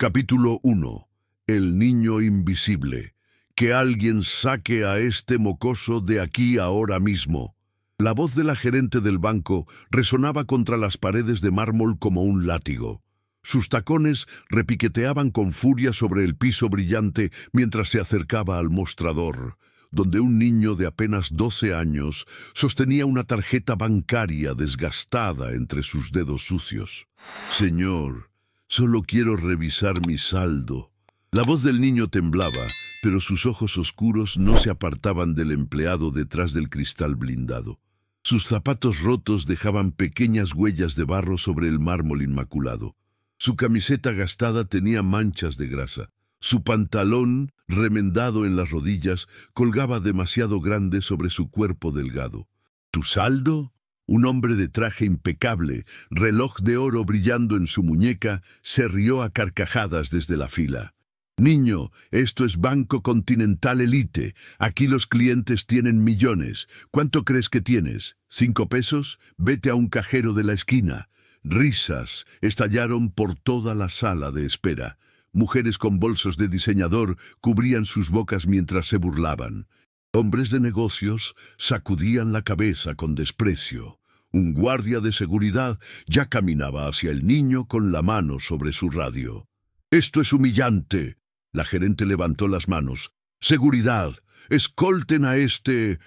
Capítulo 1. El niño invisible. Que alguien saque a este mocoso de aquí ahora mismo. La voz de la gerente del banco resonaba contra las paredes de mármol como un látigo. Sus tacones repiqueteaban con furia sobre el piso brillante mientras se acercaba al mostrador, donde un niño de apenas 12 años sostenía una tarjeta bancaria desgastada entre sus dedos sucios. «Señor, solo quiero revisar mi saldo». La voz del niño temblaba, pero sus ojos oscuros no se apartaban del empleado detrás del cristal blindado. Sus zapatos rotos dejaban pequeñas huellas de barro sobre el mármol inmaculado. Su camiseta gastada tenía manchas de grasa. Su pantalón, remendado en las rodillas, colgaba demasiado grande sobre su cuerpo delgado. ¿Tu saldo? Un hombre de traje impecable, reloj de oro brillando en su muñeca, se rió a carcajadas desde la fila. «Niño, esto es Banco Continental Elite. Aquí los clientes tienen millones. ¿Cuánto crees que tienes? ¿5 pesos? Vete a un cajero de la esquina». Risas estallaron por toda la sala de espera. Mujeres con bolsos de diseñador cubrían sus bocas mientras se burlaban. Hombres de negocios sacudían la cabeza con desprecio. Un guardia de seguridad ya caminaba hacia el niño con la mano sobre su radio. «Esto es humillante». La gerente levantó las manos. «Seguridad, escolten a este...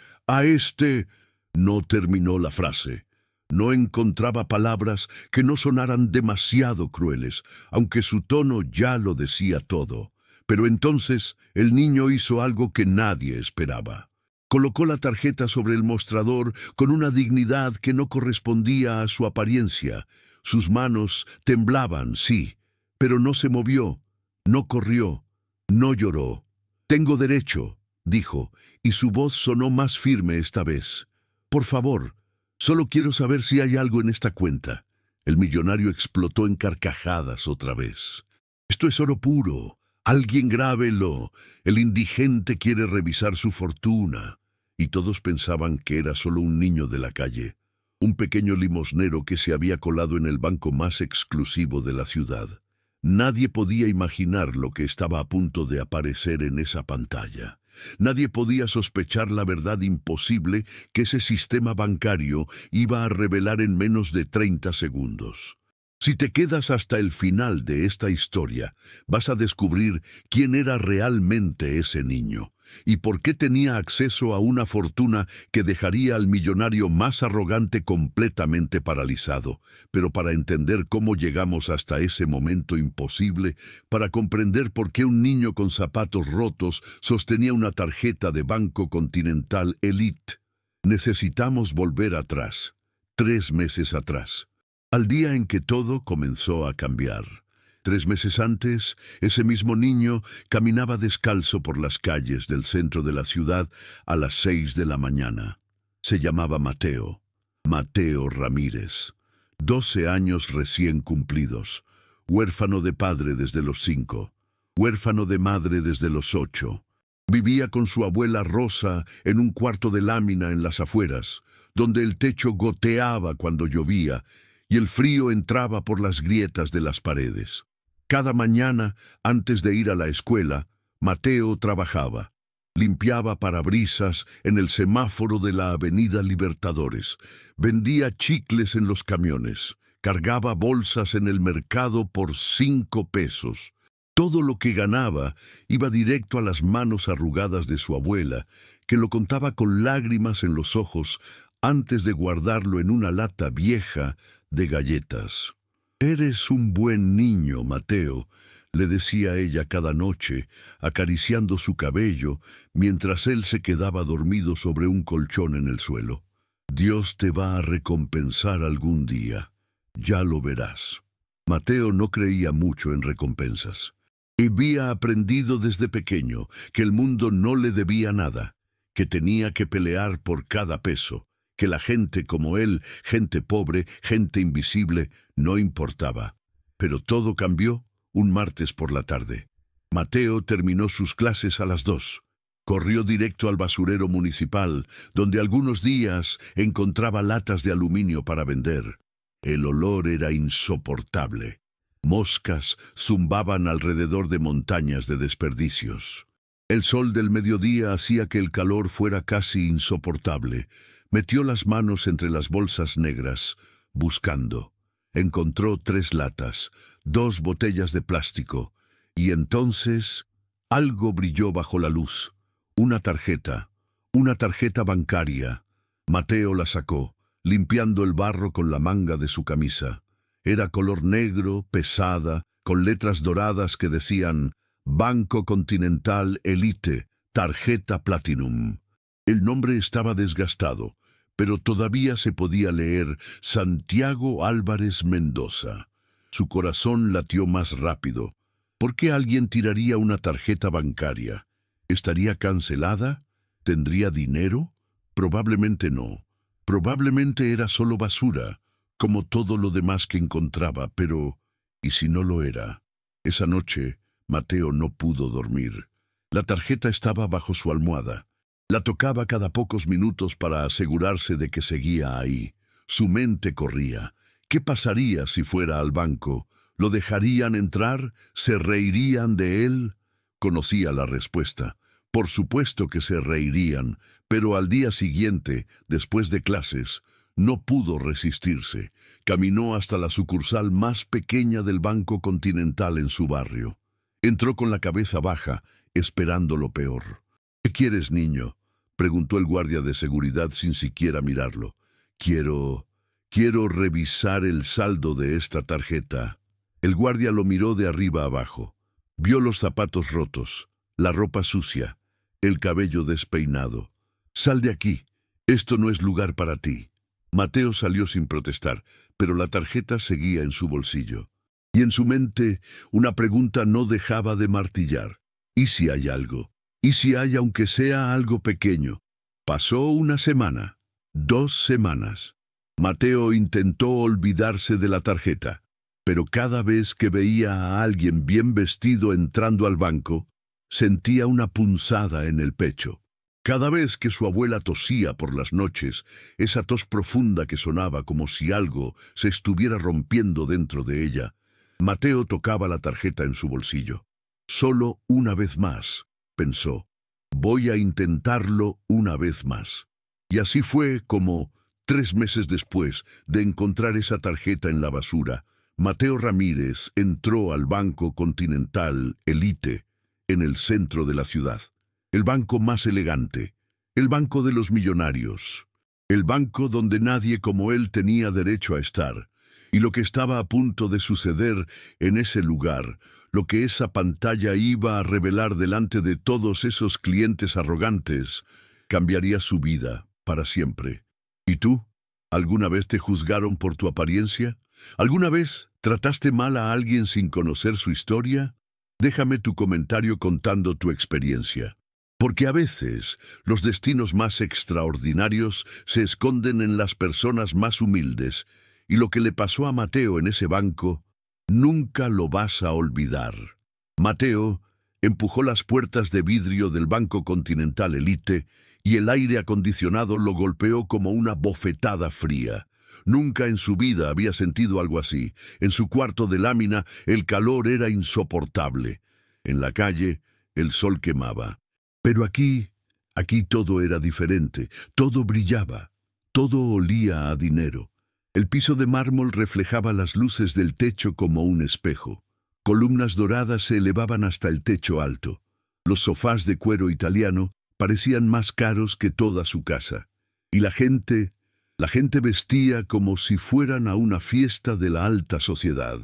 No terminó la frase. No encontraba palabras que no sonaran demasiado crueles, aunque su tono ya lo decía todo. Pero entonces el niño hizo algo que nadie esperaba. Colocó la tarjeta sobre el mostrador con una dignidad que no correspondía a su apariencia. Sus manos temblaban, sí, pero no se movió, no corrió, no lloró. «Tengo derecho», dijo, y su voz sonó más firme esta vez. «Por favor, solo quiero saber si hay algo en esta cuenta». El millonario explotó en carcajadas otra vez. «Esto es oro puro. Alguien grábelo. El indigente quiere revisar su fortuna». Y todos pensaban que era solo un niño de la calle, un pequeño limosnero que se había colado en el banco más exclusivo de la ciudad. Nadie podía imaginar lo que estaba a punto de aparecer en esa pantalla. Nadie podía sospechar la verdad imposible que ese sistema bancario iba a revelar en menos de 30 segundos. Si te quedas hasta el final de esta historia, vas a descubrir quién era realmente ese niño y por qué tenía acceso a una fortuna que dejaría al millonario más arrogante completamente paralizado. Pero para entender cómo llegamos hasta ese momento imposible, para comprender por qué un niño con zapatos rotos sostenía una tarjeta de Banco Continental Elite, necesitamos volver atrás, 3 meses atrás, al día en que todo comenzó a cambiar. 3 meses antes, ese mismo niño caminaba descalzo por las calles del centro de la ciudad a las 6 de la mañana. Se llamaba Mateo Ramírez, 12 años recién cumplidos, huérfano de padre desde los 5, huérfano de madre desde los 8. Vivía con su abuela Rosa en un cuarto de lámina en las afueras, donde el techo goteaba cuando llovía y el frío entraba por las grietas de las paredes. Cada mañana, antes de ir a la escuela, Mateo trabajaba. Limpiaba parabrisas en el semáforo de la Avenida Libertadores, vendía chicles en los camiones, cargaba bolsas en el mercado por 5 pesos. Todo lo que ganaba iba directo a las manos arrugadas de su abuela, que lo contaba con lágrimas en los ojos antes de guardarlo en una lata vieja de galletas. «Eres un buen niño, Mateo», le decía ella cada noche, acariciando su cabello, mientras él se quedaba dormido sobre un colchón en el suelo. «Dios te va a recompensar algún día. Ya lo verás». Mateo no creía mucho en recompensas. Había aprendido desde pequeño que el mundo no le debía nada, que tenía que pelear por cada peso, que la gente como él, gente pobre, gente invisible, no importaba. Pero todo cambió un martes por la tarde. Mateo terminó sus clases a las 2. Corrió directo al basurero municipal, donde algunos días encontraba latas de aluminio para vender. El olor era insoportable. Moscas zumbaban alrededor de montañas de desperdicios. El sol del mediodía hacía que el calor fuera casi insoportable. Metió las manos entre las bolsas negras, buscando. Encontró 3 latas, 2 botellas de plástico, y entonces algo brilló bajo la luz. Una tarjeta bancaria. Mateo la sacó, limpiando el barro con la manga de su camisa. Era color negro, pesada, con letras doradas que decían Banco Continental Elite, tarjeta Platinum. El nombre estaba desgastado, pero todavía se podía leer Santiago Álvarez Mendoza. Su corazón latió más rápido. ¿Por qué alguien tiraría una tarjeta bancaria? ¿Estaría cancelada? ¿Tendría dinero? Probablemente no. Probablemente era solo basura, como todo lo demás que encontraba, pero ¿y si no lo era? Esa noche, Mateo no pudo dormir. La tarjeta estaba bajo su almohada. La tocaba cada pocos minutos para asegurarse de que seguía ahí. Su mente corría. ¿Qué pasaría si fuera al banco? ¿Lo dejarían entrar? ¿Se reirían de él? Conocía la respuesta. Por supuesto que se reirían, pero al día siguiente, después de clases, no pudo resistirse. Caminó hasta la sucursal más pequeña del Banco Continental en su barrio. Entró con la cabeza baja, esperando lo peor. ¿Qué quieres, niño?, preguntó el guardia de seguridad sin siquiera mirarlo. Quiero revisar el saldo de esta tarjeta. El guardia lo miró de arriba abajo. Vio los zapatos rotos, la ropa sucia, el cabello despeinado. Sal de aquí. Esto no es lugar para ti. Mateo salió sin protestar, pero la tarjeta seguía en su bolsillo. Y en su mente, una pregunta no dejaba de martillar. ¿Y si hay algo? ¿Y si hay aunque sea algo pequeño? Pasó una semana, 2 semanas. Mateo intentó olvidarse de la tarjeta, pero cada vez que veía a alguien bien vestido entrando al banco, sentía una punzada en el pecho. Cada vez que su abuela tosía por las noches, esa tos profunda que sonaba como si algo se estuviera rompiendo dentro de ella, Mateo tocaba la tarjeta en su bolsillo. Solo una vez más, pensó. Voy a intentarlo una vez más. Y así fue como, 3 meses después de encontrar esa tarjeta en la basura, Mateo Ramírez entró al Banco Continental Elite, en el centro de la ciudad. El banco más elegante, el banco de los millonarios, el banco donde nadie como él tenía derecho a estar. Y lo que estaba a punto de suceder en ese lugar, lo que esa pantalla iba a revelar delante de todos esos clientes arrogantes, cambiaría su vida para siempre. ¿Y tú? ¿Alguna vez te juzgaron por tu apariencia? ¿Alguna vez trataste mal a alguien sin conocer su historia? Déjame tu comentario contando tu experiencia. Porque a veces los destinos más extraordinarios se esconden en las personas más humildes, y lo que le pasó a Mateo en ese banco, nunca lo vas a olvidar. Mateo empujó las puertas de vidrio del Banco Continental Elite y el aire acondicionado lo golpeó como una bofetada fría. Nunca en su vida había sentido algo así. En su cuarto de lámina el calor era insoportable. En la calle el sol quemaba. Pero aquí todo era diferente. Todo brillaba. Todo olía a dinero. El piso de mármol reflejaba las luces del techo como un espejo. Columnas doradas se elevaban hasta el techo alto. Los sofás de cuero italiano parecían más caros que toda su casa. Y la gente vestía como si fueran a una fiesta de la alta sociedad.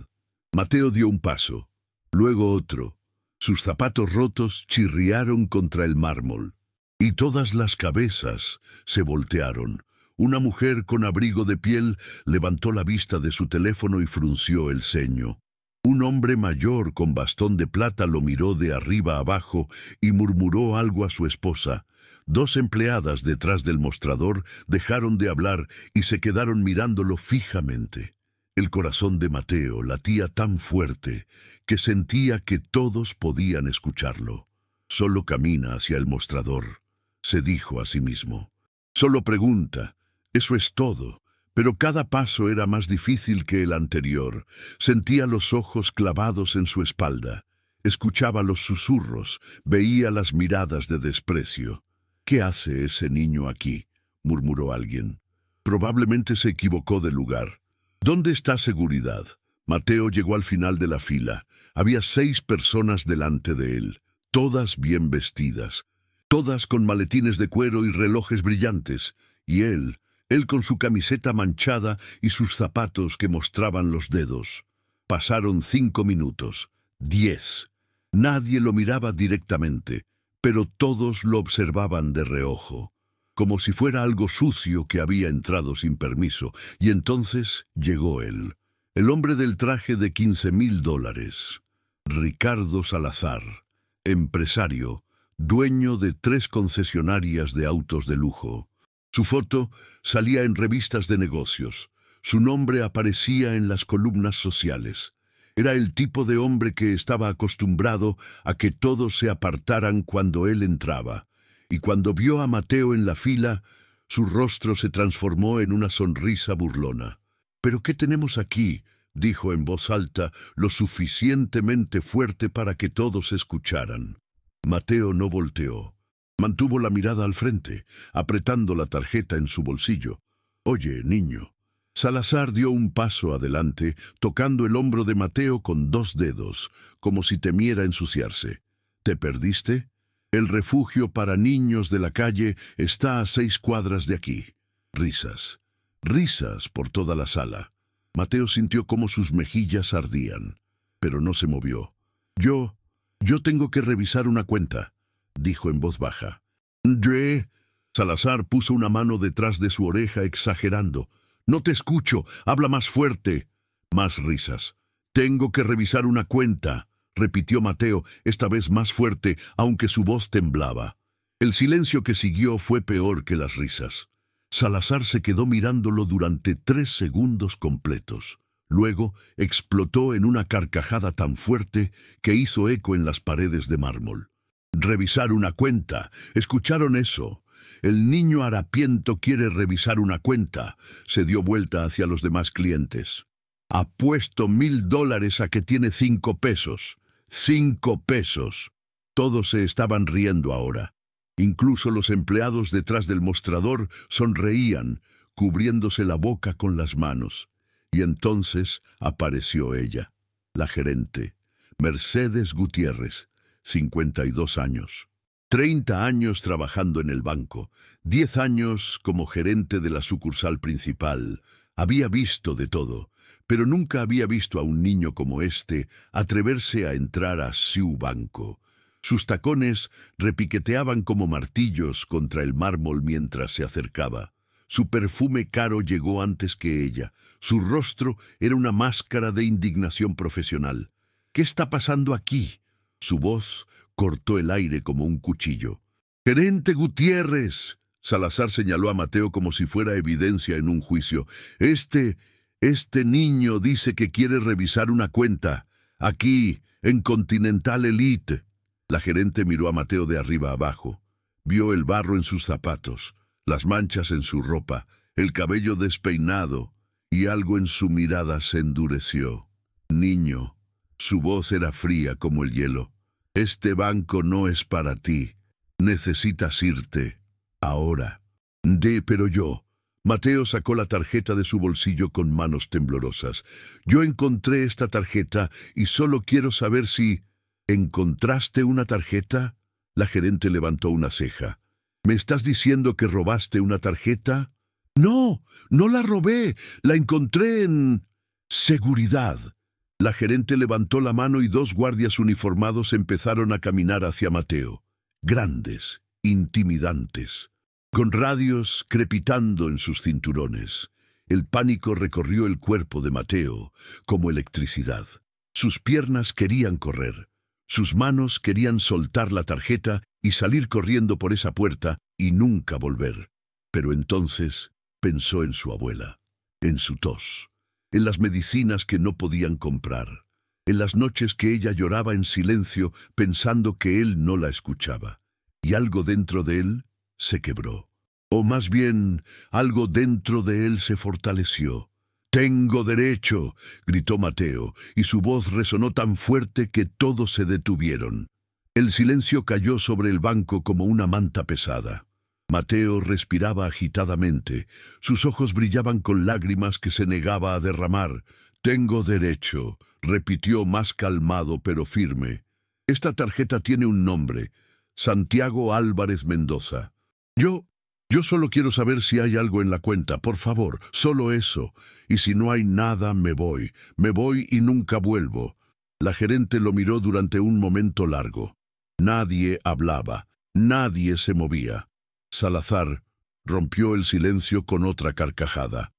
Mateo dio un paso, luego otro. Sus zapatos rotos chirriaron contra el mármol. Y todas las cabezas se voltearon. Una mujer con abrigo de piel levantó la vista de su teléfono y frunció el ceño. Un hombre mayor con bastón de plata lo miró de arriba abajo y murmuró algo a su esposa. 2 empleadas detrás del mostrador dejaron de hablar y se quedaron mirándolo fijamente. El corazón de Mateo latía tan fuerte que sentía que todos podían escucharlo. Solo camina hacia el mostrador, se dijo a sí mismo. Solo pregunta. Eso es todo, Pero cada paso era más difícil que el anterior. Sentía los ojos clavados en su espalda. Escuchaba los susurros, veía las miradas de desprecio. «¿Qué hace ese niño aquí?», murmuró alguien. Probablemente se equivocó de lugar. «¿Dónde está seguridad?». Mateo llegó al final de la fila. Había 6 personas delante de él, todas bien vestidas, todas con maletines de cuero y relojes brillantes, y él con su camiseta manchada y sus zapatos que mostraban los dedos. Pasaron 5 minutos, 10. Nadie lo miraba directamente, pero todos lo observaban de reojo, como si fuera algo sucio que había entrado sin permiso, y entonces llegó él, el hombre del traje de $15,000, Ricardo Salazar, empresario, dueño de 3 concesionarias de autos de lujo. Su foto salía en revistas de negocios. Su nombre aparecía en las columnas sociales. Era el tipo de hombre que estaba acostumbrado a que todos se apartaran cuando él entraba. Y cuando vio a Mateo en la fila, su rostro se transformó en una sonrisa burlona. «¿Pero qué tenemos aquí?», dijo en voz alta, lo suficientemente fuerte para que todos escucharan. Mateo no volteó. Mantuvo la mirada al frente, apretando la tarjeta en su bolsillo. «Oye, niño». Salazar dio un paso adelante, tocando el hombro de Mateo con 2 dedos, como si temiera ensuciarse. «¿Te perdiste? El refugio para niños de la calle está a 6 cuadras de aquí». Risas. Risas por toda la sala. Mateo sintió cómo sus mejillas ardían, pero no se movió. Yo tengo que revisar una cuenta», dijo en voz baja. «¿Qué?». Salazar puso una mano detrás de su oreja exagerando. «No te escucho, habla más fuerte». Más risas. «Tengo que revisar una cuenta», repitió Mateo, esta vez más fuerte, aunque su voz temblaba. El silencio que siguió fue peor que las risas. Salazar se quedó mirándolo durante 3 segundos completos. Luego explotó en una carcajada tan fuerte que hizo eco en las paredes de mármol. «Revisar una cuenta. ¿Escucharon eso? El niño harapiento quiere revisar una cuenta». Se dio vuelta hacia los demás clientes. «Apuesto $1,000 a que tiene 5 pesos. 5 pesos». Todos se estaban riendo ahora. Incluso los empleados detrás del mostrador sonreían, cubriéndose la boca con las manos. Y entonces apareció ella, la gerente, Mercedes Gutiérrez, 52 años. 30 años trabajando en el banco, 10 años como gerente de la sucursal principal. Había visto de todo, pero nunca había visto a un niño como este atreverse a entrar a su banco. Sus tacones repiqueteaban como martillos contra el mármol mientras se acercaba. Su perfume caro llegó antes que ella. Su rostro era una máscara de indignación profesional. «¿Qué está pasando aquí?». Su voz cortó el aire como un cuchillo. «Gerente Gutiérrez», Salazar señaló a Mateo como si fuera evidencia en un juicio. Este niño dice que quiere revisar una cuenta. Aquí, en Continental Elite». La gerente miró a Mateo de arriba abajo. Vio el barro en sus zapatos, las manchas en su ropa, el cabello despeinado, y algo en su mirada se endureció. «Niño». Su voz era fría como el hielo. «Este banco no es para ti. Necesitas irte. Ahora». Pero yo». Mateo sacó la tarjeta de su bolsillo con manos temblorosas. «Yo encontré esta tarjeta y solo quiero saber si...». «¿Encontraste una tarjeta?». La gerente levantó una ceja. «¿Me estás diciendo que robaste una tarjeta?». «No, no la robé. La encontré en... seguridad». La gerente levantó la mano y 2 guardias uniformados empezaron a caminar hacia Mateo. Grandes, intimidantes, con radios crepitando en sus cinturones. El pánico recorrió el cuerpo de Mateo como electricidad. Sus piernas querían correr. Sus manos querían soltar la tarjeta y salir corriendo por esa puerta y nunca volver. Pero entonces pensó en su abuela, en su tos, en las medicinas que no podían comprar, en las noches que ella lloraba en silencio pensando que él no la escuchaba. Y algo dentro de él se quebró. O más bien, algo dentro de él se fortaleció. «Tengo derecho», gritó Mateo, y su voz resonó tan fuerte que todos se detuvieron. El silencio cayó sobre el banco como una manta pesada. Mateo respiraba agitadamente. Sus ojos brillaban con lágrimas que se negaba a derramar. «Tengo derecho», repitió más calmado pero firme. «Esta tarjeta tiene un nombre: Santiago Álvarez Mendoza. Yo solo quiero saber si hay algo en la cuenta, por favor, solo eso. Y si no hay nada, me voy y nunca vuelvo». La gerente lo miró durante un momento largo. Nadie hablaba, nadie se movía. Salazar rompió el silencio con otra carcajada.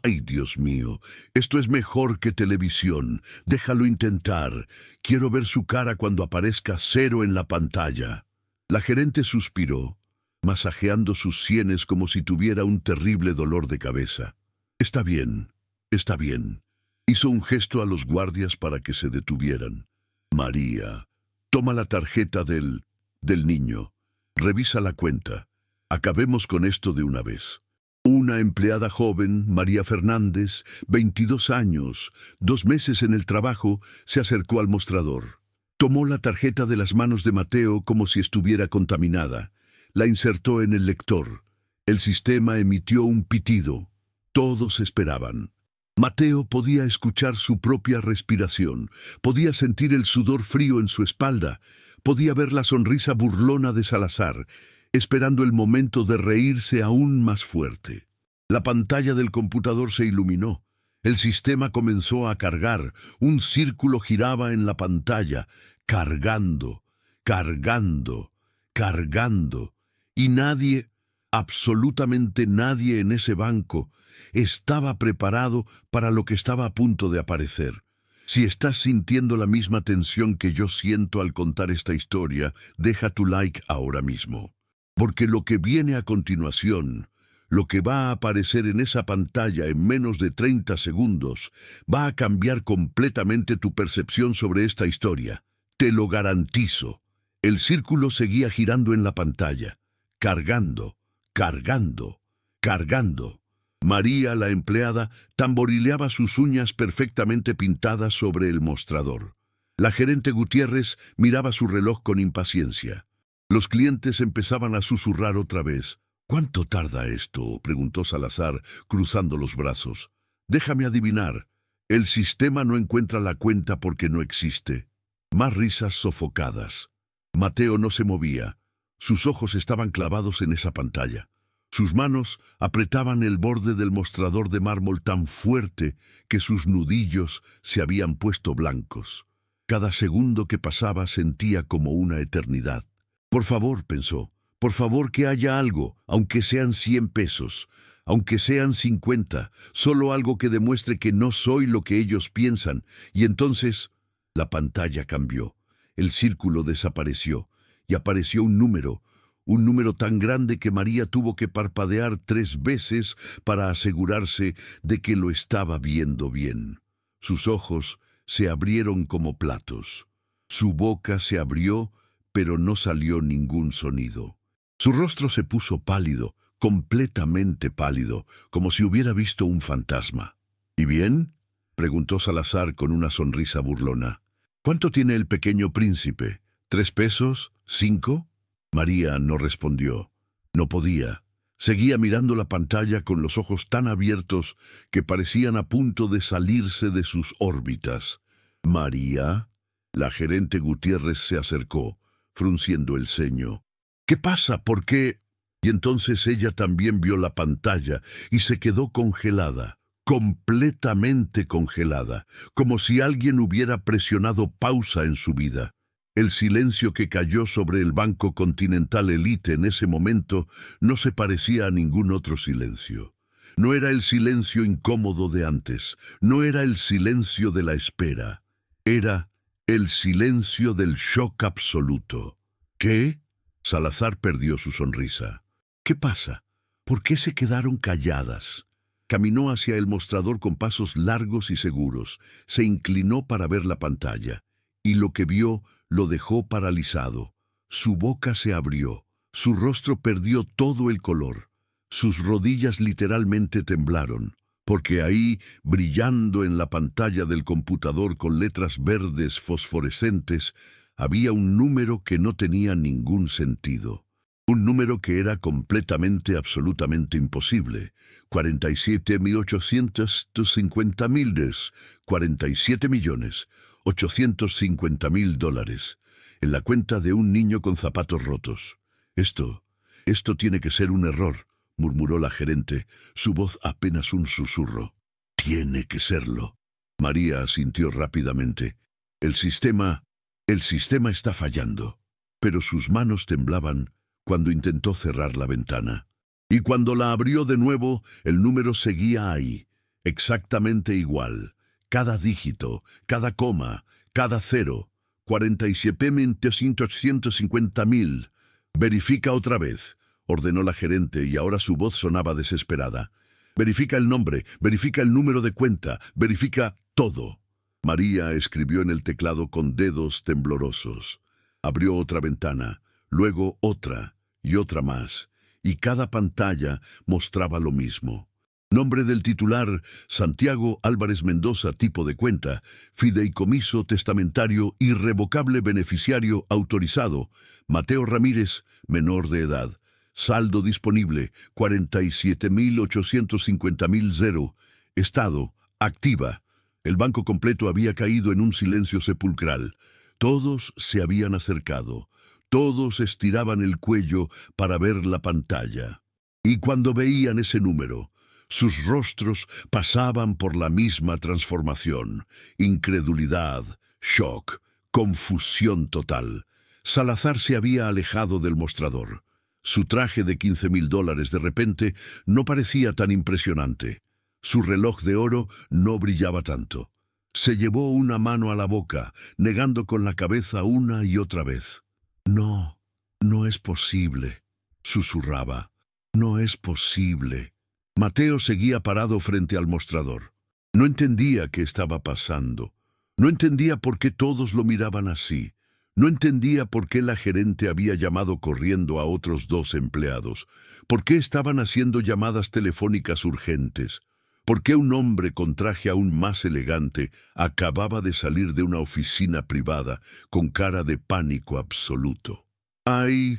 «Ay, Dios mío, esto es mejor que televisión. Déjalo intentar. Quiero ver su cara cuando aparezca 0 en la pantalla». La gerente suspiró, masajeando sus sienes como si tuviera un terrible dolor de cabeza. Está bien, está bien». Hizo un gesto a los guardias para que se detuvieran. «María, toma la tarjeta del niño. Revisa la cuenta. Acabemos con esto de una vez». Una empleada joven, María Fernández, 22 años, 2 meses en el trabajo, se acercó al mostrador. Tomó la tarjeta de las manos de Mateo como si estuviera contaminada. La insertó en el lector. El sistema emitió un pitido. Todos esperaban. Mateo podía escuchar su propia respiración, podía sentir el sudor frío en su espalda, podía ver la sonrisa burlona de Salazar, esperando el momento de reírse aún más fuerte. La pantalla del computador se iluminó. El sistema comenzó a cargar. Un círculo giraba en la pantalla, cargando, cargando, cargando. Y nadie, absolutamente nadie en ese banco, estaba preparado para lo que estaba a punto de aparecer. Si estás sintiendo la misma tensión que yo siento al contar esta historia, deja tu like ahora mismo. Porque lo que viene a continuación, lo que va a aparecer en esa pantalla en menos de 30 segundos, va a cambiar completamente tu percepción sobre esta historia. Te lo garantizo. El círculo seguía girando en la pantalla, cargando, cargando, cargando. María, la empleada, tamborileaba sus uñas perfectamente pintadas sobre el mostrador. La gerente Gutiérrez miraba su reloj con impaciencia. Los clientes empezaban a susurrar otra vez. «¿Cuánto tarda esto?», preguntó Salazar, cruzando los brazos. «Déjame adivinar. El sistema no encuentra la cuenta porque no existe». Más risas sofocadas. Mateo no se movía. Sus ojos estaban clavados en esa pantalla. Sus manos apretaban el borde del mostrador de mármol tan fuerte que sus nudillos se habían puesto blancos. Cada segundo que pasaba sentía como una eternidad. «Por favor», pensó, «por favor que haya algo, aunque sean 100 pesos, aunque sean 50, solo algo que demuestre que no soy lo que ellos piensan». Y entonces la pantalla cambió, el círculo desapareció y apareció un número tan grande que María tuvo que parpadear 3 veces para asegurarse de que lo estaba viendo bien. Sus ojos se abrieron como platos. Su boca se abrió, pero no salió ningún sonido. Su rostro se puso pálido, completamente pálido, como si hubiera visto un fantasma. «¿Y bien?», preguntó Salazar con una sonrisa burlona. «¿Cuánto tiene el pequeño príncipe? ¿3 pesos? ¿5? María no respondió. No podía. Seguía mirando la pantalla con los ojos tan abiertos que parecían a punto de salirse de sus órbitas. «María». La gerente Gutiérrez se acercó, frunciendo el ceño. «¿Qué pasa? ¿Por qué?». Y entonces ella también vio la pantalla y se quedó congelada, completamente congelada, como si alguien hubiera presionado pausa en su vida. El silencio que cayó sobre el Banco Continental Elite en ese momento no se parecía a ningún otro silencio. No era el silencio incómodo de antes, no era el silencio de la espera, era el silencio del shock absoluto. ¿Qué? Salazar perdió su sonrisa. ¿Qué pasa? ¿Por qué se quedaron calladas? Caminó hacia el mostrador con pasos largos y seguros. Se inclinó para ver la pantalla, y lo que vio lo dejó paralizado. Su boca se abrió, su rostro perdió todo el color. Sus rodillas literalmente temblaron, porque ahí, brillando en la pantalla del computador con letras verdes fosforescentes, había un número que no tenía ningún sentido. Un número que era completamente, absolutamente imposible. 47.850.000, $47.850.000, en la cuenta de un niño con zapatos rotos. Esto tiene que ser un error, murmuró la gerente, su voz apenas un susurro. Tiene que serlo. María asintió rápidamente. El sistema está fallando. Pero sus manos temblaban cuando intentó cerrar la ventana. Y cuando la abrió de nuevo, el número seguía ahí, exactamente igual. Cada dígito, cada coma, cada cero. 47.850.000. Verifica otra vez, ordenó la gerente, y ahora su voz sonaba desesperada. Verifica el nombre, verifica el número de cuenta, verifica todo. María escribió en el teclado con dedos temblorosos. Abrió otra ventana, luego otra y otra más, y cada pantalla mostraba lo mismo. Nombre del titular: Santiago Álvarez Mendoza, tipo de cuenta, fideicomiso testamentario irrevocable, beneficiario autorizado, Mateo Ramírez, menor de edad. Saldo disponible, 47.850.000. Estado: activa. El banco completo había caído en un silencio sepulcral. Todos se habían acercado. Todos estiraban el cuello para ver la pantalla. Y cuando veían ese número, sus rostros pasaban por la misma transformación: incredulidad, shock, confusión total. Salazar se había alejado del mostrador. Su traje de $15.000 de repente no parecía tan impresionante. Su reloj de oro no brillaba tanto. Se llevó una mano a la boca, negando con la cabeza una y otra vez. No, no es posible, susurraba. No es posible. Mateo seguía parado frente al mostrador. No entendía qué estaba pasando. No entendía por qué todos lo miraban así. No entendía por qué la gerente había llamado corriendo a otros 2 empleados. ¿Por qué estaban haciendo llamadas telefónicas urgentes? ¿Por qué un hombre con traje aún más elegante acababa de salir de una oficina privada con cara de pánico absoluto? ¿Hay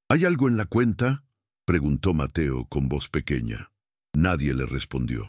algo en la cuenta?, preguntó Mateo con voz pequeña. Nadie le respondió.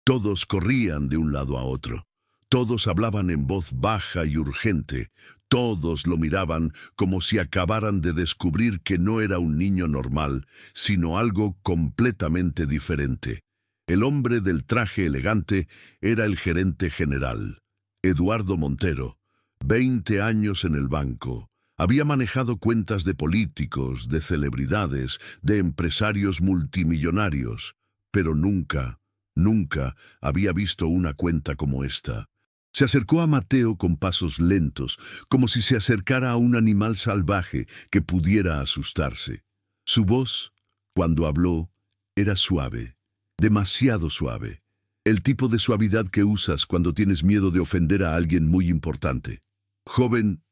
Todos corrían de un lado a otro. Todos hablaban en voz baja y urgente. Todos lo miraban como si acabaran de descubrir que no era un niño normal, sino algo completamente diferente. El hombre del traje elegante era el gerente general, Eduardo Montero. 20 años en el banco. Había manejado cuentas de políticos, de celebridades, de empresarios multimillonarios, pero nunca había visto una cuenta como esta. Se acercó a Mateo con pasos lentos, como si se acercara a un animal salvaje que pudiera asustarse. Su voz, cuando habló, era suave, demasiado suave. El tipo de suavidad que usas cuando tienes miedo de ofender a alguien muy importante. Joven,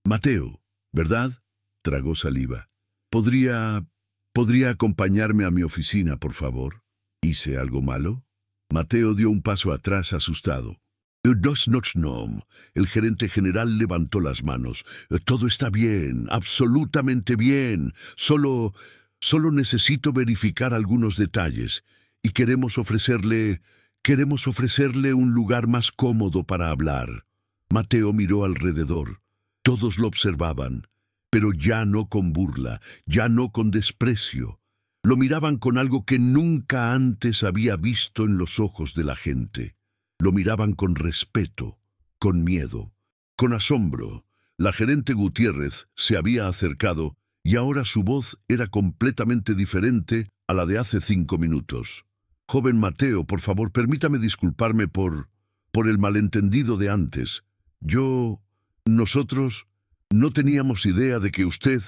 Mateo, ¿verdad? Tragó saliva. ¿Podría acompañarme a mi oficina, por favor? ¿Hice algo malo? Mateo dio un paso atrás, asustado. No. El gerente general levantó las manos. Todo está bien, absolutamente bien. Solo necesito verificar algunos detalles. Y queremos ofrecerle un lugar más cómodo para hablar. Mateo miró alrededor. Todos lo observaban, pero ya no con burla, ya no con desprecio. Lo miraban con algo que nunca antes había visto en los ojos de la gente. Lo miraban con respeto, con miedo, con asombro. La gerente Gutiérrez se había acercado y ahora su voz era completamente diferente a la de hace 5 minutos. Joven Mateo, por favor, permítame disculparme por el malentendido de antes. Nosotros no teníamos idea de que usted...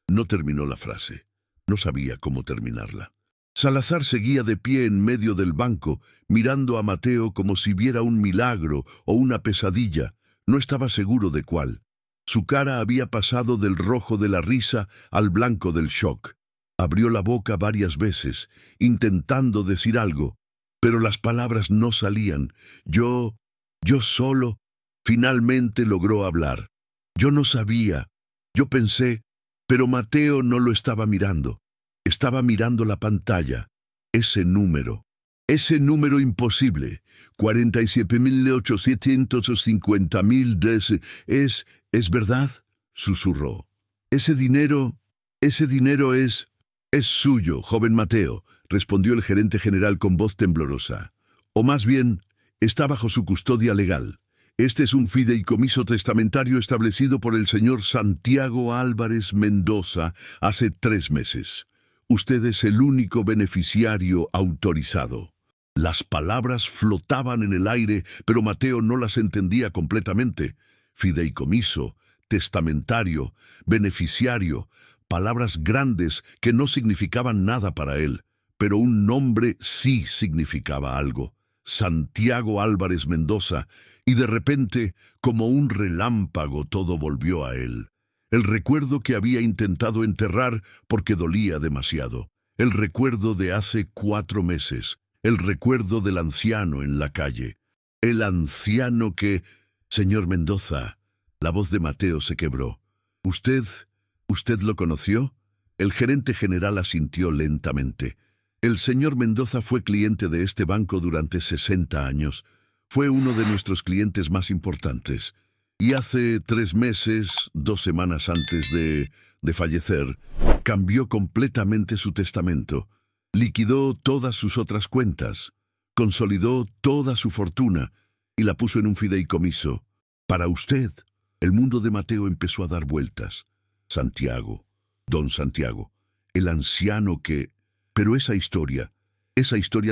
No terminó la frase. No sabía cómo terminarla. Salazar seguía de pie en medio del banco, mirando a Mateo como si viera un milagro o una pesadilla. No estaba seguro de cuál. Su cara había pasado del rojo de la risa al blanco del shock. Abrió la boca varias veces, intentando decir algo, pero las palabras no salían. Yo solo, finalmente logró hablar. Yo no sabía. Yo pensé, pero Mateo no lo estaba mirando. Estaba mirando la pantalla. Ese número imposible, 47.850.000 ¿es verdad? Susurró. Ese dinero es suyo, joven Mateo, respondió el gerente general con voz temblorosa. O más bien, está bajo su custodia legal. Este es un fideicomiso testamentario establecido por el señor Santiago Álvarez Mendoza hace 3 meses. Usted es el único beneficiario autorizado. Las palabras flotaban en el aire, pero Mateo no las entendía completamente. Fideicomiso, testamentario, beneficiario, palabras grandes que no significaban nada para él, pero un nombre sí significaba algo. Santiago Álvarez Mendoza, y de repente, como un relámpago, todo volvió a él. El recuerdo que había intentado enterrar porque dolía demasiado. El recuerdo de hace 4 meses. El recuerdo del anciano en la calle. El anciano que... Señor Mendoza, la voz de Mateo se quebró. ¿Usted lo conoció? El gerente general asintió lentamente. El señor Mendoza fue cliente de este banco durante 60 años. Fue uno de nuestros clientes más importantes. Y hace 3 meses, 2 semanas antes de fallecer, cambió completamente su testamento. Liquidó todas sus otras cuentas, consolidó toda su fortuna y la puso en un fideicomiso. Para usted, el mundo de Mateo empezó a dar vueltas. Santiago, don Santiago, el anciano que... Pero esa historia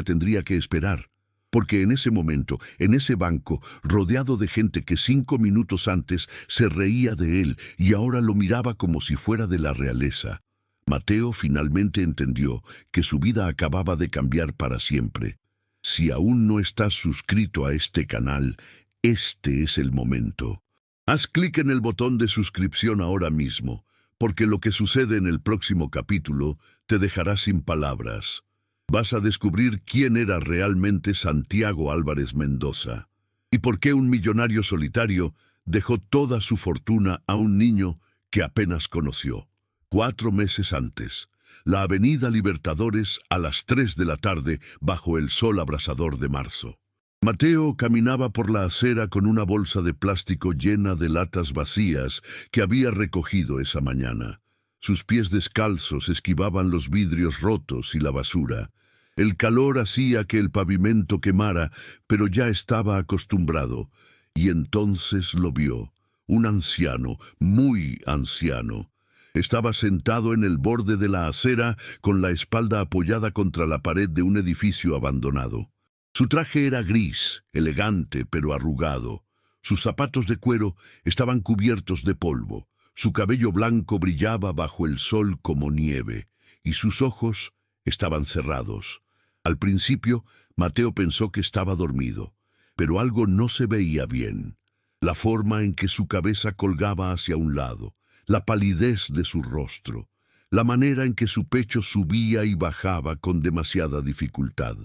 tendría que esperar, porque en ese momento, en ese banco, rodeado de gente que 5 minutos antes se reía de él y ahora lo miraba como si fuera de la realeza, Mateo finalmente entendió que su vida acababa de cambiar para siempre. Si aún no estás suscrito a este canal, este es el momento. Haz clic en el botón de suscripción ahora mismo, porque lo que sucede en el próximo capítulo te dejará sin palabras. Vas a descubrir quién era realmente Santiago Álvarez Mendoza y por qué un millonario solitario dejó toda su fortuna a un niño que apenas conoció. 4 meses antes, la Avenida Libertadores a las 3 de la tarde bajo el sol abrasador de marzo. Mateo caminaba por la acera con una bolsa de plástico llena de latas vacías que había recogido esa mañana. Sus pies descalzos esquivaban los vidrios rotos y la basura. El calor hacía que el pavimento quemara, pero ya estaba acostumbrado. Y entonces lo vio. Un anciano, muy anciano. Estaba sentado en el borde de la acera con la espalda apoyada contra la pared de un edificio abandonado. Su traje era gris, elegante pero arrugado. Sus zapatos de cuero estaban cubiertos de polvo. Su cabello blanco brillaba bajo el sol como nieve, y sus ojos estaban cerrados. Al principio, Mateo pensó que estaba dormido, pero algo no se veía bien. La forma en que su cabeza colgaba hacia un lado, la palidez de su rostro, la manera en que su pecho subía y bajaba con demasiada dificultad.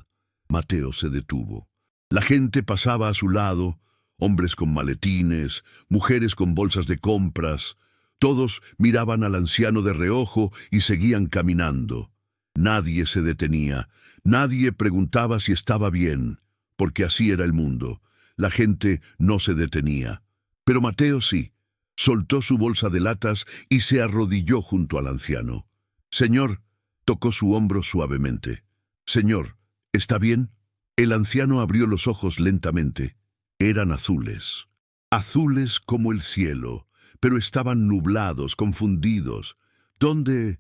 Mateo se detuvo. La gente pasaba a su lado, hombres con maletines, mujeres con bolsas de compras. Todos miraban al anciano de reojo y seguían caminando. Nadie se detenía, nadie preguntaba si estaba bien, porque así era el mundo. La gente no se detenía. Pero Mateo sí. Soltó su bolsa de latas y se arrodilló junto al anciano. «Señor», tocó su hombro suavemente. «Señor, ¿está bien?» El anciano abrió los ojos lentamente. Eran azules. Azules como el cielo, pero estaban nublados, confundidos. ¿Dónde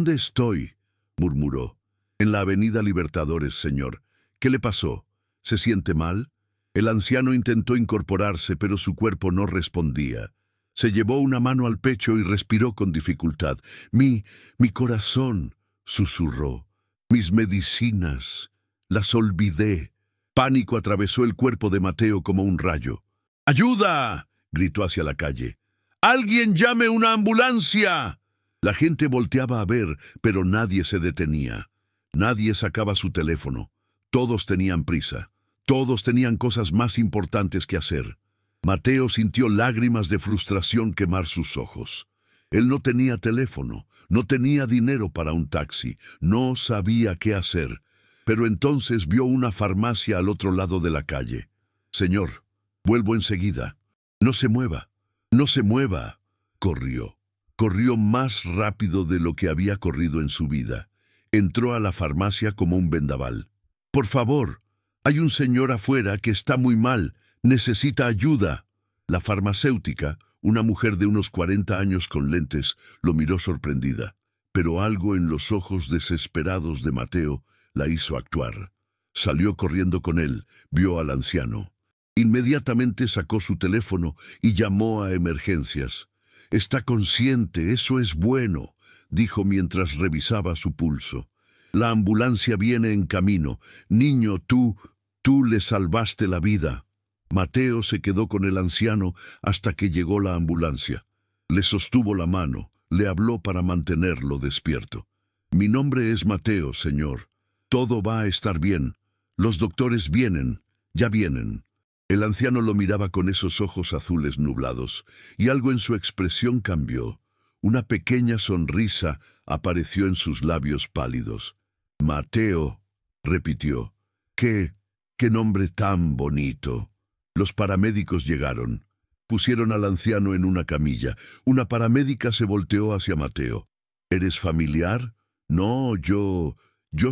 estoy?», murmuró. «En la Avenida Libertadores, señor. ¿Qué le pasó? ¿Se siente mal?» El anciano intentó incorporarse, pero su cuerpo no respondía. Se llevó una mano al pecho y respiró con dificultad. Mi corazón», susurró. «Mis medicinas. Las olvidé». Pánico atravesó el cuerpo de Mateo como un rayo. «¡Ayuda!», gritó hacia la calle. «¡Alguien llame una ambulancia!». La gente volteaba a ver, pero nadie se detenía. Nadie sacaba su teléfono. Todos tenían prisa. Todos tenían cosas más importantes que hacer. Mateo sintió lágrimas de frustración quemar sus ojos. Él no tenía teléfono, no tenía dinero para un taxi, no sabía qué hacer. Pero entonces vio una farmacia al otro lado de la calle. «Señor, vuelvo enseguida. No se mueva, no se mueva». Corrió. Corrió más rápido de lo que había corrido en su vida. Entró a la farmacia como un vendaval. «Por favor, hay un señor afuera que está muy mal. Necesita ayuda». La farmacéutica, una mujer de unos 40 años con lentes, lo miró sorprendida. Pero algo en los ojos desesperados de Mateo la hizo actuar. Salió corriendo con él, vio al anciano. Inmediatamente sacó su teléfono y llamó a emergencias. «Está consciente, eso es bueno», dijo mientras revisaba su pulso. «La ambulancia viene en camino. Niño, tú le salvaste la vida». Mateo se quedó con el anciano hasta que llegó la ambulancia. Le sostuvo la mano, le habló para mantenerlo despierto. «Mi nombre es Mateo, señor. Todo va a estar bien. Los doctores vienen, ya vienen». El anciano lo miraba con esos ojos azules nublados, y algo en su expresión cambió. Una pequeña sonrisa apareció en sus labios pálidos. «Mateo», repitió. «Qué nombre tan bonito». Los paramédicos llegaron. Pusieron al anciano en una camilla. Una paramédica se volteó hacia Mateo. «¿Eres familiar?» «No, yo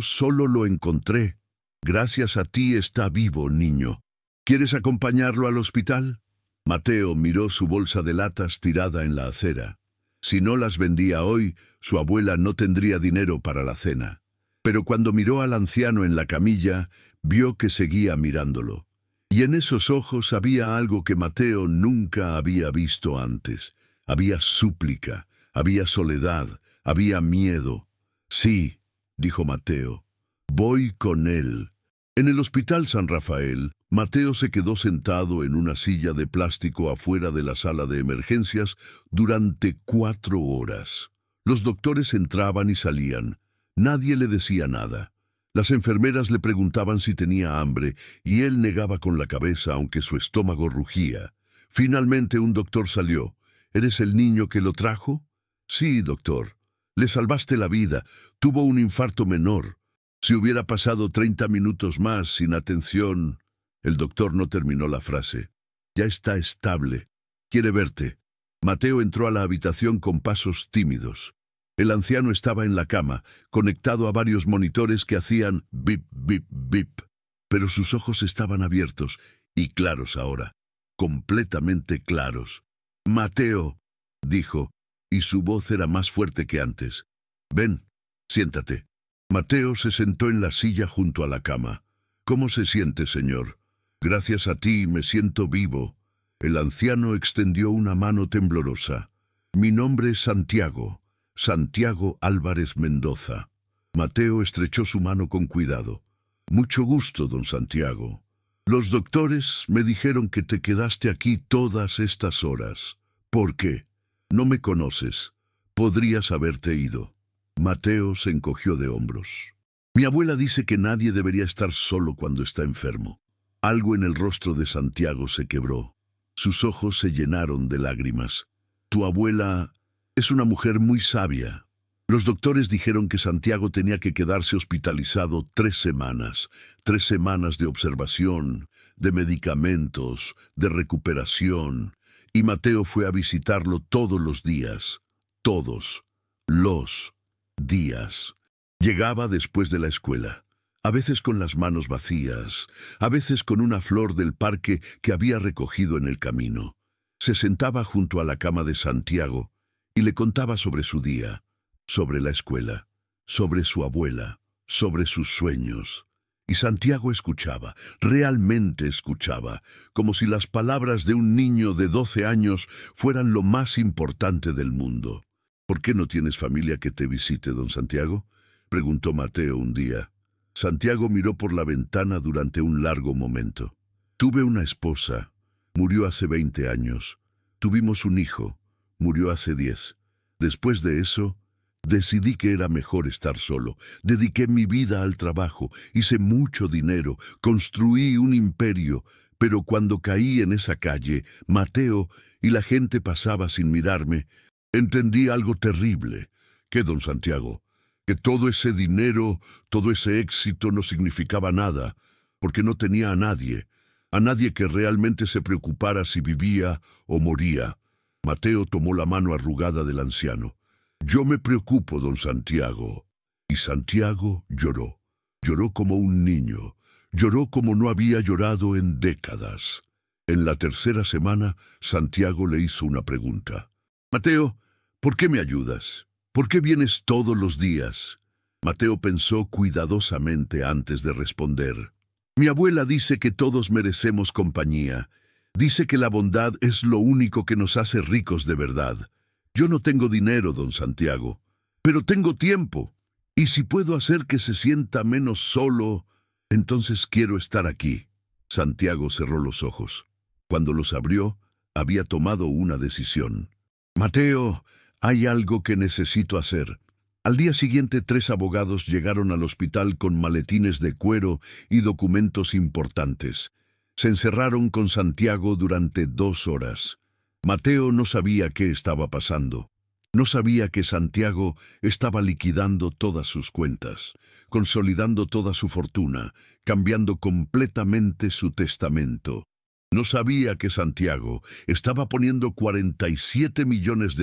solo lo encontré. Gracias a ti está vivo, niño. ¿Quieres acompañarlo al hospital?» Mateo miró su bolsa de latas tirada en la acera. Si no las vendía hoy, su abuela no tendría dinero para la cena. Pero cuando miró al anciano en la camilla, vio que seguía mirándolo. Y en esos ojos había algo que Mateo nunca había visto antes. Había súplica, había soledad, había miedo. «Sí», dijo Mateo, «voy con él». En el Hospital San Rafael, Mateo se quedó sentado en una silla de plástico afuera de la sala de emergencias durante 4 horas. Los doctores entraban y salían. Nadie le decía nada. Las enfermeras le preguntaban si tenía hambre y él negaba con la cabeza aunque su estómago rugía. Finalmente un doctor salió. «¿Eres el niño que lo trajo?» «Sí, doctor. Le salvaste la vida. Tuvo un infarto menor. Si hubiera pasado 30 minutos más sin atención...» El doctor no terminó la frase. «Ya está estable. Quiere verte». Mateo entró a la habitación con pasos tímidos. El anciano estaba en la cama, conectado a varios monitores que hacían bip, bip, bip. Pero sus ojos estaban abiertos y claros ahora, completamente claros. «Mateo», dijo, y su voz era más fuerte que antes. «Ven, siéntate». Mateo se sentó en la silla junto a la cama. «¿Cómo se siente, señor?» «Gracias a ti me siento vivo». El anciano extendió una mano temblorosa. «Mi nombre es Santiago, Santiago Álvarez Mendoza». Mateo estrechó su mano con cuidado. «Mucho gusto, don Santiago. Los doctores me dijeron que te quedaste aquí todas estas horas. ¿Por qué? No me conoces. Podrías haberte ido». Mateo se encogió de hombros. «Mi abuela dice que nadie debería estar solo cuando está enfermo». Algo en el rostro de Santiago se quebró. Sus ojos se llenaron de lágrimas. «Tu abuela es una mujer muy sabia». Los doctores dijeron que Santiago tenía que quedarse hospitalizado 3 semanas. 3 semanas de observación, de medicamentos, de recuperación. Y Mateo fue a visitarlo todos los días. Todos los días. Llegaba después de la escuela. A veces con las manos vacías, a veces con una flor del parque que había recogido en el camino. Se sentaba junto a la cama de Santiago y le contaba sobre su día, sobre la escuela, sobre su abuela, sobre sus sueños. Y Santiago escuchaba, realmente escuchaba, como si las palabras de un niño de 12 años fueran lo más importante del mundo. «¿Por qué no tienes familia que te visite, don Santiago?», preguntó Mateo un día. Santiago miró por la ventana durante un largo momento. «Tuve una esposa. Murió hace 20 años. Tuvimos un hijo. Murió hace 10. Después de eso, Decidí que era mejor estar solo. Dediqué mi vida al trabajo, hice mucho dinero, construí un imperio, pero cuando caí en esa calle, Mateo, y la gente pasaba sin mirarme, entendí algo terrible, que don Santiago, que todo ese dinero, todo ese éxito no significaba nada, porque no tenía a nadie que realmente se preocupara si vivía o moría. Mateo tomó la mano arrugada del anciano. Yo me preocupo, don Santiago. Y Santiago lloró. Lloró como un niño. Lloró como no había llorado en décadas. En la tercera semana, Santiago le hizo una pregunta. Mateo, ¿por qué me ayudas? ¿Por qué vienes todos los días? Mateo pensó cuidadosamente antes de responder. Mi abuela dice que todos merecemos compañía. Dice que la bondad es lo único que nos hace ricos de verdad. Yo no tengo dinero, don Santiago, pero tengo tiempo. Y si puedo hacer que se sienta menos solo, entonces quiero estar aquí. Santiago cerró los ojos. Cuando los abrió, había tomado una decisión. Mateo, hay algo que necesito hacer. Al día siguiente, 3 abogados llegaron al hospital con maletines de cuero y documentos importantes. Se encerraron con Santiago durante 2 horas. Mateo no sabía qué estaba pasando. No sabía que Santiago estaba liquidando todas sus cuentas, consolidando toda su fortuna, cambiando completamente su testamento. No sabía que Santiago estaba poniendo $47 millones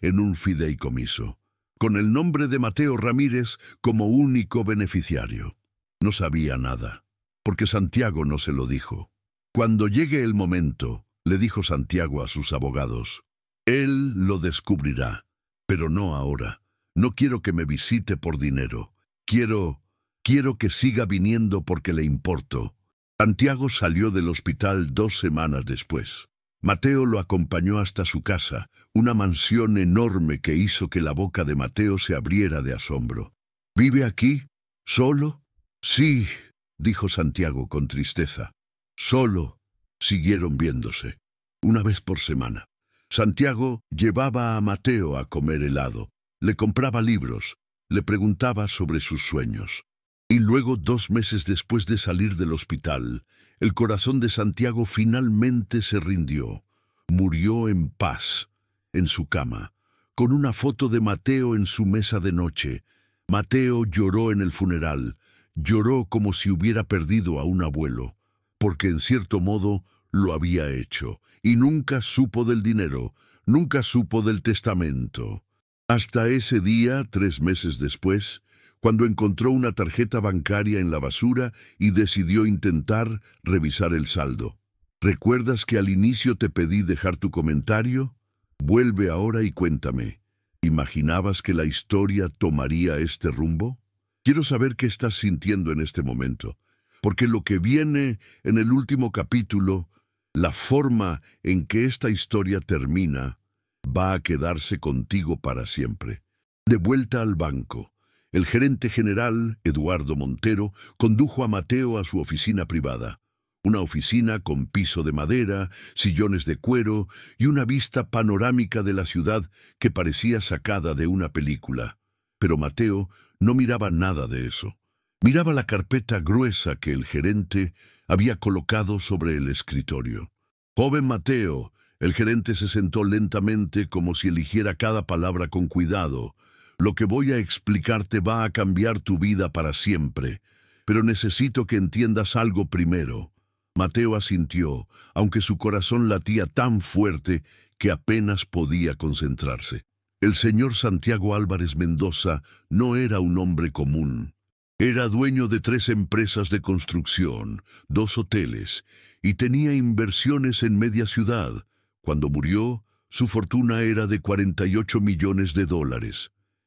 en un fideicomiso, con el nombre de Mateo Ramírez como único beneficiario. No sabía nada, porque Santiago no se lo dijo. Cuando llegue el momento, le dijo Santiago a sus abogados, él lo descubrirá, pero no ahora. No quiero que me visite por dinero. Quiero que siga viniendo porque le importo. Santiago salió del hospital 2 semanas después. Mateo lo acompañó hasta su casa, una mansión enorme que hizo que la boca de Mateo se abriera de asombro. ¿Vive aquí? ¿Solo? Sí, dijo Santiago con tristeza. Solo. Siguieron viéndose, una vez por semana. Santiago llevaba a Mateo a comer helado, le compraba libros, le preguntaba sobre sus sueños. Y luego, 2 meses después de salir del hospital, el corazón de Santiago finalmente se rindió. Murió en paz, en su cama, con una foto de Mateo en su mesa de noche. Mateo lloró en el funeral, lloró como si hubiera perdido a un abuelo, porque en cierto modo lo había hecho, y nunca supo del dinero, nunca supo del testamento. Hasta ese día, 3 meses después, cuando encontró una tarjeta bancaria en la basura y decidió intentar revisar el saldo. ¿Recuerdas que al inicio te pedí dejar tu comentario? Vuelve ahora y cuéntame. ¿Imaginabas que la historia tomaría este rumbo? Quiero saber qué estás sintiendo en este momento, porque lo que viene en el último capítulo, la forma en que esta historia termina, va a quedarse contigo para siempre. De vuelta al banco, el gerente general, Eduardo Montero, condujo a Mateo a su oficina privada. Una oficina con piso de madera, sillones de cuero y una vista panorámica de la ciudad que parecía sacada de una película. Pero Mateo no miraba nada de eso. Miraba la carpeta gruesa que el gerente había colocado sobre el escritorio. Joven Mateo, el gerente se sentó lentamente como si eligiera cada palabra con cuidado. Lo que voy a explicarte va a cambiar tu vida para siempre, pero necesito que entiendas algo primero. Mateo asintió, aunque su corazón latía tan fuerte que apenas podía concentrarse. El señor Santiago Álvarez Mendoza no era un hombre común. Era dueño de 3 empresas de construcción, 2 hoteles, y tenía inversiones en media ciudad. Cuando murió, su fortuna era de $48 millones.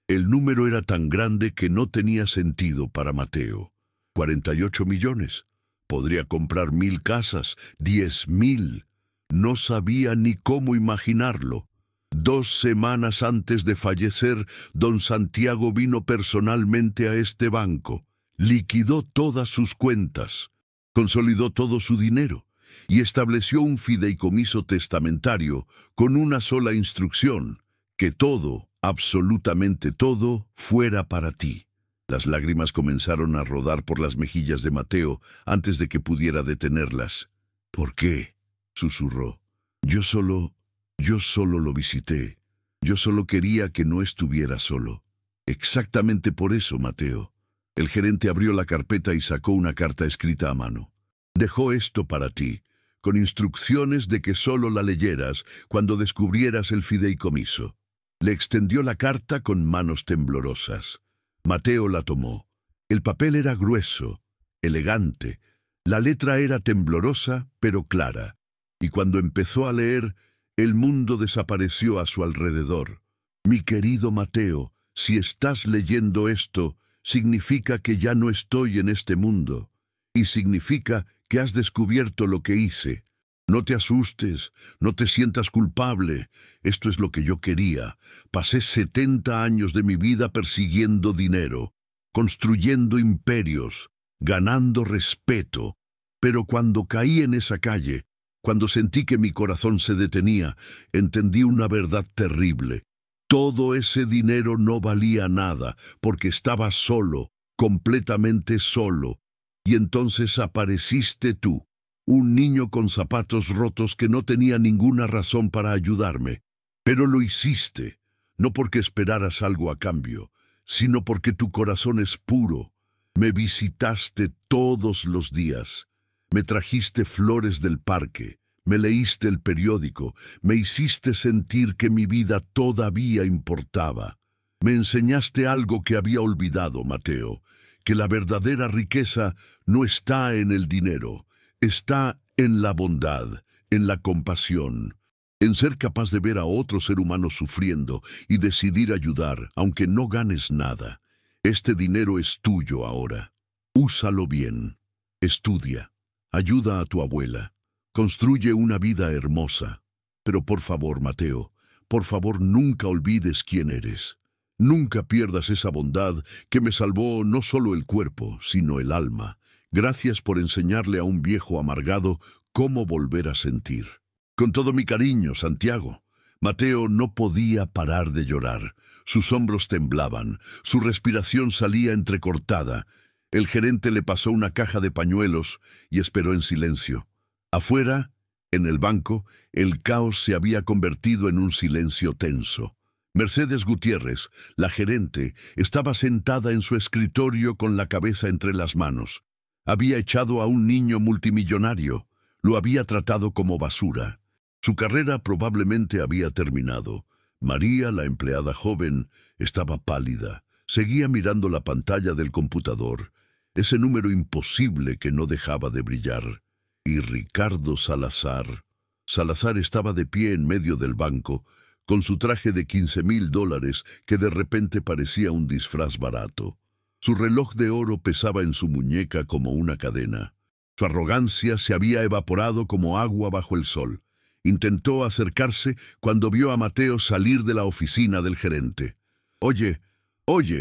El número era tan grande que no tenía sentido para Mateo. 48 millones. Podría comprar 1000 casas, 10.000. No sabía ni cómo imaginarlo. 2 semanas antes de fallecer, don Santiago vino personalmente a este banco, liquidó todas sus cuentas, consolidó todo su dinero y estableció un fideicomiso testamentario con una sola instrucción: que todo, absolutamente todo fuera para ti. Las lágrimas comenzaron a rodar por las mejillas de Mateo antes de que pudiera detenerlas. ¿Por qué?, susurró. Yo solo lo visité. Yo solo quería que no estuviera solo. Exactamente por eso, Mateo. El gerente abrió la carpeta y sacó una carta escrita a mano. Dejó esto para ti, con instrucciones de que solo la leyeras cuando descubrieras el fideicomiso. Le extendió la carta con manos temblorosas. Mateo la tomó. El papel era grueso, elegante. La letra era temblorosa, pero clara. Y cuando empezó a leer, el mundo desapareció a su alrededor. Mi querido Mateo, si estás leyendo esto, significa que ya no estoy en este mundo. Y significa que has descubierto lo que hice. No te asustes, no te sientas culpable. Esto es lo que yo quería. Pasé 70 años de mi vida persiguiendo dinero, construyendo imperios, ganando respeto. Pero cuando caí en esa calle, cuando sentí que mi corazón se detenía, entendí una verdad terrible. Todo ese dinero no valía nada, porque estaba solo, completamente solo. Y entonces apareciste tú, un niño con zapatos rotos que no tenía ninguna razón para ayudarme. Pero lo hiciste, no porque esperaras algo a cambio, sino porque tu corazón es puro. Me visitaste todos los días. Me trajiste flores del parque, me leíste el periódico, me hiciste sentir que mi vida todavía importaba. Me enseñaste algo que había olvidado, Mateo, que la verdadera riqueza no está en el dinero, está en la bondad, en la compasión, en ser capaz de ver a otro ser humano sufriendo y decidir ayudar, aunque no ganes nada. Este dinero es tuyo ahora. Úsalo bien. Estudia. Ayuda a tu abuela. Construye una vida hermosa. Pero por favor, Mateo, por favor nunca olvides quién eres. Nunca pierdas esa bondad que me salvó no solo el cuerpo, sino el alma. Gracias por enseñarle a un viejo amargado cómo volver a sentir. Con todo mi cariño, Santiago. Mateo no podía parar de llorar. Sus hombros temblaban, su respiración salía entrecortada. El gerente le pasó una caja de pañuelos y esperó en silencio. Afuera, en el banco, el caos se había convertido en un silencio tenso. Mercedes Gutiérrez, la gerente, estaba sentada en su escritorio con la cabeza entre las manos. Había echado a un niño multimillonario. Lo había tratado como basura. Su carrera probablemente había terminado. María, la empleada joven, estaba pálida. Seguía mirando la pantalla del computador. Ese número imposible que no dejaba de brillar. Y Ricardo Salazar. Salazar estaba de pie en medio del banco, con su traje de $15,000 que de repente parecía un disfraz barato. Su reloj de oro pesaba en su muñeca como una cadena. Su arrogancia se había evaporado como agua bajo el sol. Intentó acercarse cuando vio a Mateo salir de la oficina del gerente. Oye,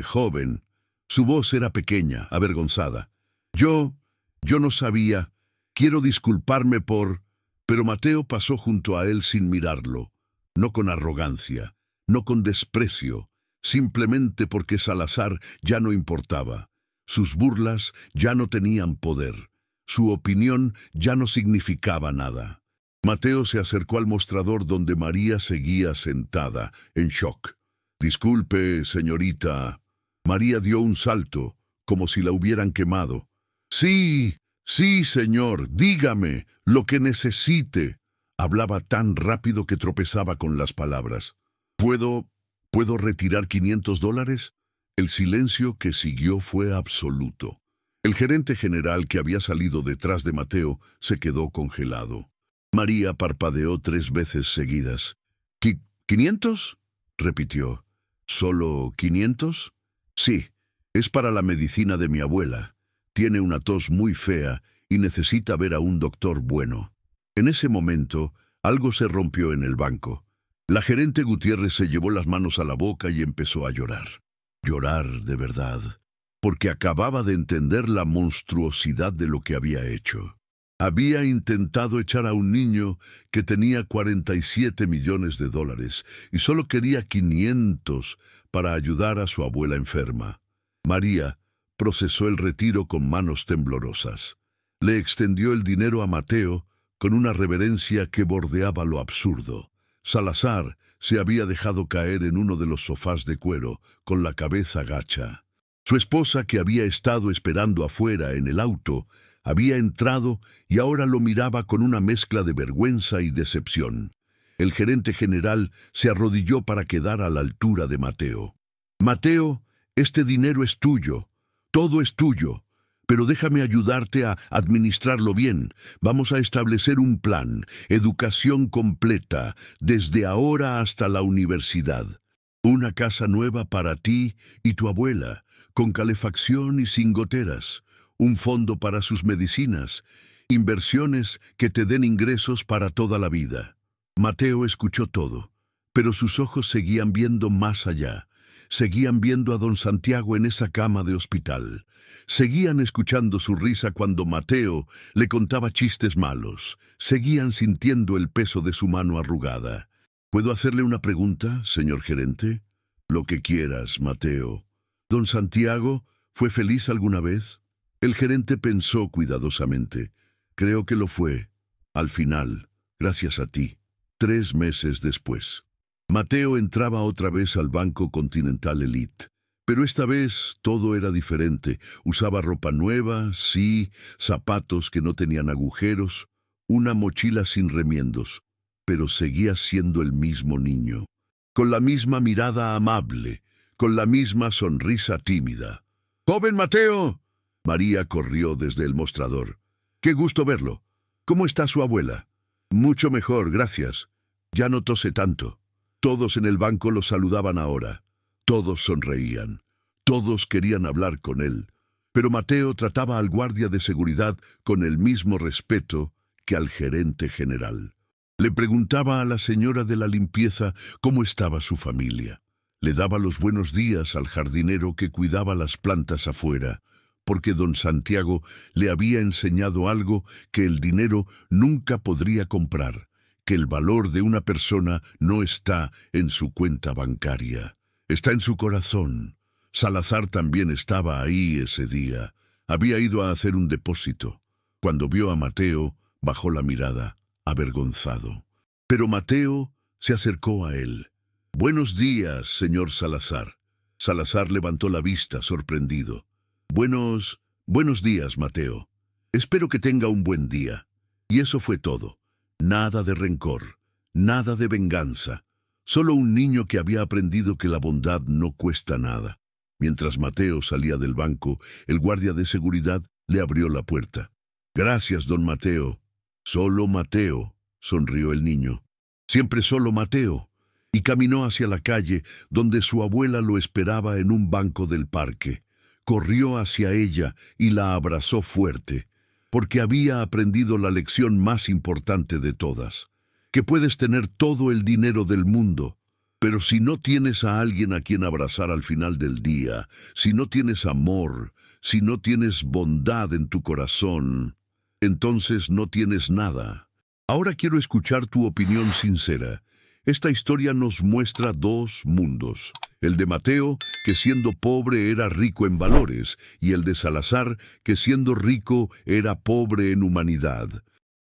joven. Su voz era pequeña, avergonzada. Yo no sabía. Quiero disculparme por... Pero Mateo pasó junto a él sin mirarlo. No con arrogancia, no con desprecio, simplemente porque Salazar ya no importaba. Sus burlas ya no tenían poder. Su opinión ya no significaba nada. Mateo se acercó al mostrador donde María seguía sentada, en shock. Disculpe, señorita. María dio un salto, como si la hubieran quemado. Sí, señor, dígame, lo que necesite. Hablaba tan rápido que tropezaba con las palabras. ¿Puedo retirar $500? El silencio que siguió fue absoluto. El gerente general que había salido detrás de Mateo se quedó congelado. María parpadeó 3 veces seguidas. ¿500? Repitió. ¿Solo 500? Sí, es para la medicina de mi abuela. Tiene una tos muy fea y necesita ver a un doctor bueno. En ese momento, algo se rompió en el banco. La gerente Gutiérrez se llevó las manos a la boca y empezó a llorar. Llorar de verdad, porque acababa de entender la monstruosidad de lo que había hecho. Había intentado echar a un niño que tenía 47 millones de dólares y solo quería 500 para ayudar a su abuela enferma. María procesó el retiro con manos temblorosas. Le extendió el dinero a Mateo con una reverencia que bordeaba lo absurdo. Salazar se había dejado caer en uno de los sofás de cuero, con la cabeza gacha. Su esposa, que había estado esperando afuera en el auto, había entrado y ahora lo miraba con una mezcla de vergüenza y decepción. El gerente general se arrodilló para quedar a la altura de Mateo. «Mateo, este dinero es tuyo, todo es tuyo, pero déjame ayudarte a administrarlo bien. Vamos a establecer un plan, educación completa, desde ahora hasta la universidad. Una casa nueva para ti y tu abuela, con calefacción y sin goteras. Un fondo para sus medicinas, inversiones que te den ingresos para toda la vida». Mateo escuchó todo, pero sus ojos seguían viendo más allá. Seguían viendo a don Santiago en esa cama de hospital. Seguían escuchando su risa cuando Mateo le contaba chistes malos. Seguían sintiendo el peso de su mano arrugada. «¿Puedo hacerle una pregunta, señor gerente?» «Lo que quieras, Mateo. ¿Don Santiago fue feliz alguna vez?» El gerente pensó cuidadosamente. «Creo que lo fue. Al final, gracias a ti». 3 meses después. Mateo entraba otra vez al Banco Continental Elite. Pero esta vez todo era diferente. Usaba ropa nueva, sí, zapatos que no tenían agujeros, una mochila sin remiendos. Pero seguía siendo el mismo niño, con la misma mirada amable, con la misma sonrisa tímida. «¡Joven Mateo!» María corrió desde el mostrador. «Qué gusto verlo. ¿Cómo está su abuela?» «Mucho mejor, gracias. Ya no tose tanto». Todos en el banco lo saludaban ahora. Todos sonreían. Todos querían hablar con él. Pero Mateo trataba al guardia de seguridad con el mismo respeto que al gerente general. Le preguntaba a la señora de la limpieza cómo estaba su familia. Le daba los buenos días al jardinero que cuidaba las plantas afuera, porque don Santiago le había enseñado algo que el dinero nunca podría comprar, que el valor de una persona no está en su cuenta bancaria, está en su corazón. Salazar también estaba ahí ese día. Había ido a hacer un depósito. Cuando vio a Mateo, bajó la mirada, avergonzado. Pero Mateo se acercó a él. «Buenos días, señor Salazar». Salazar levantó la vista, sorprendido. Buenos días, Mateo. Espero que tenga un buen día». Y eso fue todo. Nada de rencor, nada de venganza. Solo un niño que había aprendido que la bondad no cuesta nada. Mientras Mateo salía del banco, el guardia de seguridad le abrió la puerta. «Gracias, don Mateo». «Solo Mateo», sonrió el niño. «Siempre solo Mateo». Y caminó hacia la calle, donde su abuela lo esperaba en un banco del parque. Corrió hacia ella y la abrazó fuerte, porque había aprendido la lección más importante de todas, que puedes tener todo el dinero del mundo, pero si no tienes a alguien a quien abrazar al final del día, si no tienes amor, si no tienes bondad en tu corazón, entonces no tienes nada. Ahora quiero escuchar tu opinión sincera. Esta historia nos muestra 2 mundos. El de Mateo, que siendo pobre era rico en valores, y el de Salazar, que siendo rico era pobre en humanidad.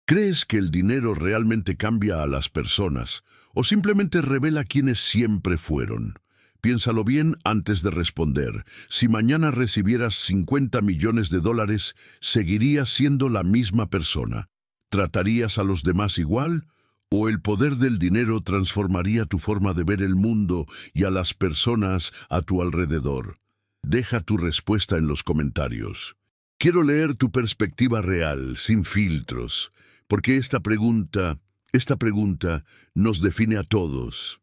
¿Crees que el dinero realmente cambia a las personas, o simplemente revela quienes siempre fueron? Piénsalo bien antes de responder. Si mañana recibieras 50 millones de dólares, ¿seguirías siendo la misma persona? ¿Tratarías a los demás igual? ¿O el poder del dinero transformaría tu forma de ver el mundo y a las personas a tu alrededor? Deja tu respuesta en los comentarios. Quiero leer tu perspectiva real, sin filtros, porque esta pregunta nos define a todos.